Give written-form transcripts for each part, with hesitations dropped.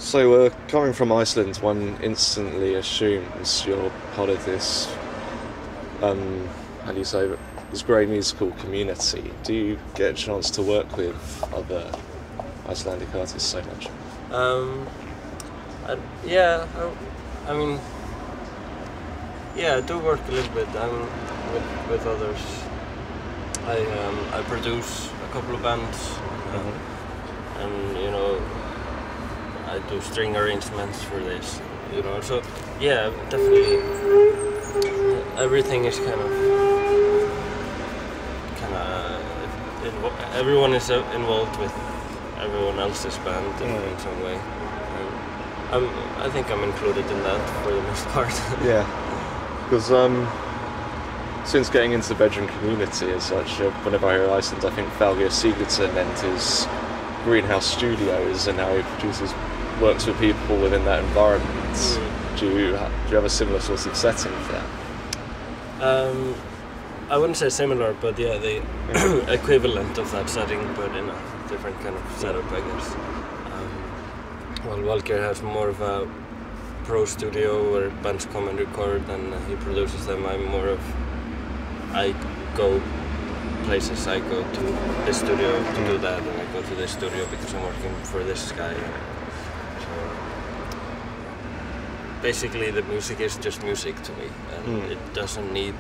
So, coming from Iceland, one instantly assumes you're part of this, how do you say, this great musical community. Do you get a chance to work with other Icelandic artists so much? Yeah, I mean, yeah, I do work a little bit with others. I produce a couple of bands, and you know, I do string arrangements for this, you know. So yeah, definitely, everything is kind of everyone is involved with everyone else's band in some way. I think I'm included in that for the most part. Yeah, because since getting into the bedroom community as such, whenever I hear Iceland, I think Falgeir Sigurdsson and his greenhouse studios and how he produces works with people within that environment. Do you have a similar sort of setting for that? I wouldn't say similar, but yeah, the equivalent of that setting, but in a different kind of setup, I guess. Well, Valgeir has more of a pro studio where bands come and record and he produces them. I'm more of, I go places, I go to this studio to do that, and I go to this studio because I'm working for this guy. So basically the music is just music to me, and it doesn't need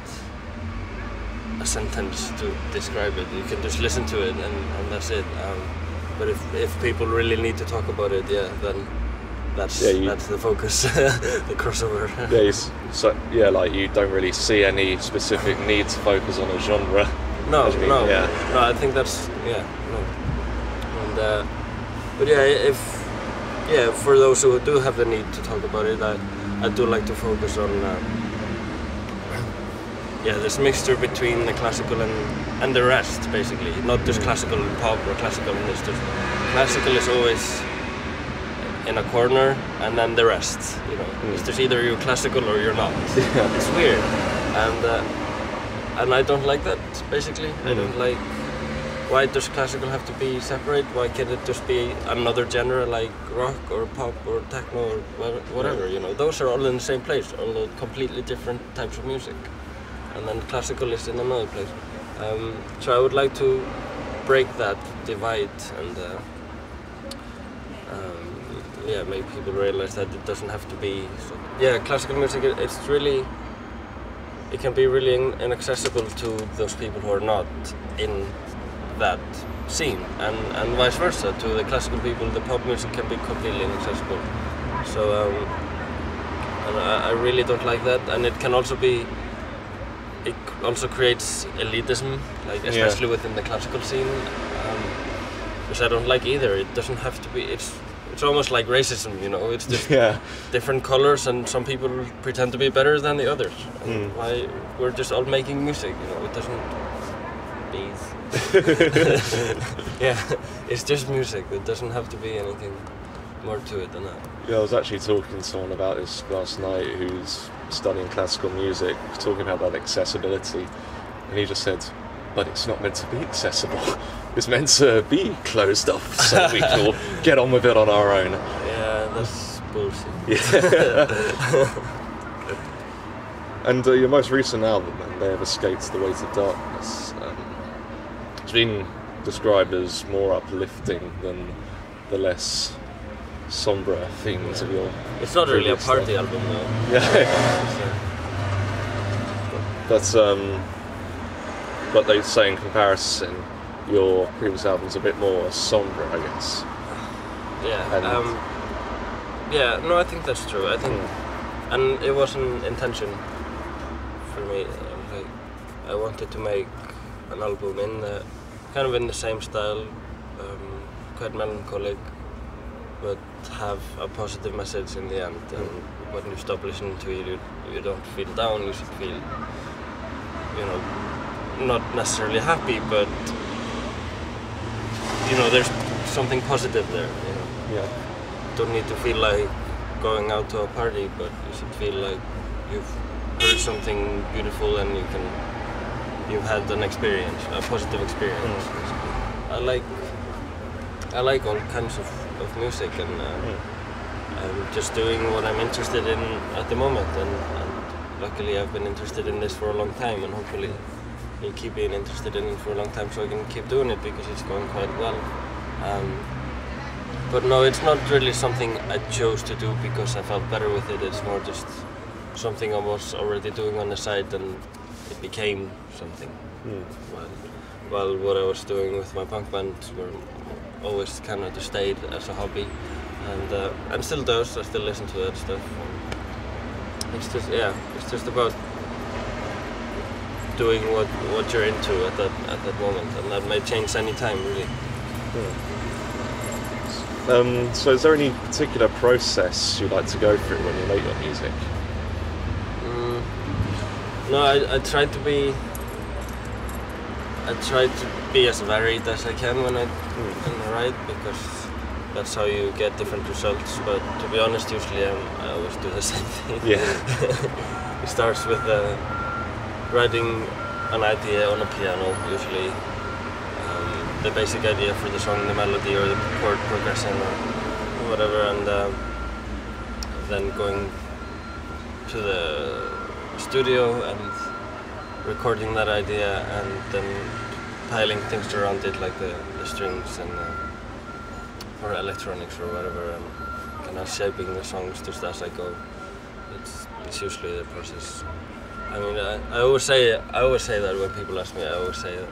a sentence to describe it. You can just listen to it and that's it. But if people really need to talk about it, yeah, then that's the focus, the crossover. Yeah, like you don't really see any specific need to focus on a genre. No, I think that's no. And but for those who do have the need to talk about it, I do like to focus on this mixture between the classical and the rest, basically. Not just classical and pop or classical and this. Classical is always in a corner, and then the rest. You know, it's just either you're classical or you're not. Yeah. It's weird, and I don't like that. Basically, I don't like. Why does classical have to be separate? Why can't it just be another genre like rock or pop or techno or whatever? You know, those are all in the same place, although completely different types of music. And then classical is in another place. So I would like to break that divide and make people realize that it doesn't have to be. Classical music, it can be really inaccessible to those people who are not in that scene, and vice versa. To the classical people, the pop music can be completely inaccessible. So and I really don't like that, and it can also be. It also creates elitism, like especially within the classical scene, which I don't like either. It doesn't have to be. It's almost like racism, you know. It's just different colors, and some people pretend to be better than the others. Why we're just all making music, you know? It doesn't. It's just music. It doesn't have to be anything more to it than that. Yeah, I was actually talking to someone about this last night who's studying classical music, talking about that accessibility, and he just said, but it's not meant to be accessible. It's meant to be closed off so we can all get on with it on our own. Yeah, that's bullshit. Yeah. And your most recent album, They Have Escaped the Weight of Darkness, it's been described as more uplifting than the less sombre themes of your. It's not really a party album though. Yeah. But they say in comparison, your previous album's a bit more sombre, I guess. No, I think that's true. I think, and it was an intention for me. Like, I wanted to make an album kind of in the same style, quite melancholic, but have a positive message in the end. And when you stop listening to it, you don't feel down. You should feel, you know, not necessarily happy, but you know, there's something positive there. You know, don't need to feel like going out to a party, but you should feel like you've heard something beautiful and you've had an experience, a positive experience. I like all kinds of music, and I'm just doing what I'm interested in at the moment, and luckily I've been interested in this for a long time, and hopefully I'll keep being interested in it for a long time so I can keep doing it because it's going quite well. But no, it's not really something I chose to do because I felt better with it. It's more just something I was already doing on the side, and it became something. While what I was doing with my punk band were always kind of just stayed as a hobby, and still does. I still listen to that stuff. It's just it's just about doing what you're into at that moment, and that may change any time, really. So is there any particular process you like to go through when you make your music? No, I try to be as varied as I can when I write, because that's how you get different results. But to be honest, usually I always do the same thing. Yeah. It starts with writing an idea on a piano, usually. The basic idea for the song, the melody or the chord progression or whatever, and then going to the studio and recording that idea, and then piling things around it like the strings and or electronics or whatever, and kind of shaping the songs just as I go. It's usually the process. I mean, I always say that when people ask me, I always say that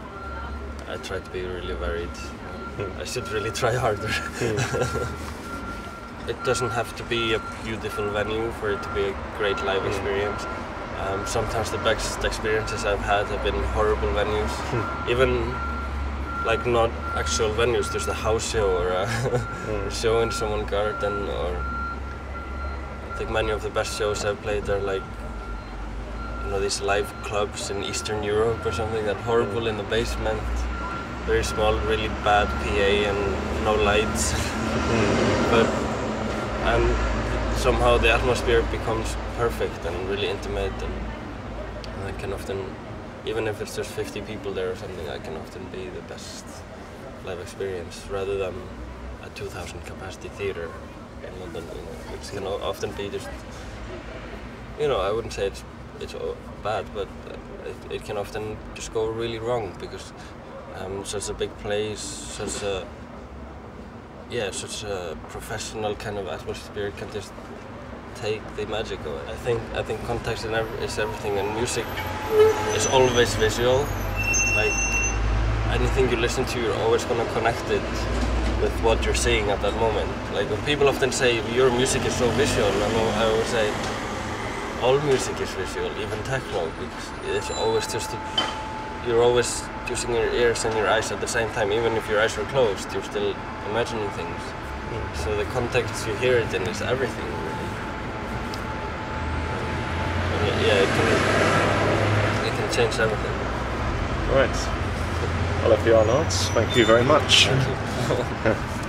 I try to be really varied. I should really try harder. It doesn't have to be a beautiful venue for it to be a great live experience. Sometimes the best experiences I've had have been horrible venues. Even like not actual venues, just a house show or a show in someone's garden, or I think many of the best shows I've played are like, you know, these live clubs in Eastern Europe or something, that horrible in the basement, very small, really bad PA and no lights. And somehow the atmosphere becomes perfect and really intimate, and I can often, even if it's just 50 people there or something, I can often be the best live experience rather than a 2,000 capacity theatre in London, you know, which can often be just, you know, I wouldn't say it's bad, but it can often just go really wrong because such a big place, such a professional kind of atmosphere can just take the magic of it. I think context is everything, and music is always visual. Like anything you listen to, you're always gonna connect it with what you're seeing at that moment. Like when people often say your music is so visual, I always say all music is visual, even techno, because it's always you're always using your ears and your eyes at the same time. Even if your eyes are closed, you're still imagining things. So the context you hear it in is everything, really. It can change everything. Right. Ólafur Arnalds, thank you very much. Thank you.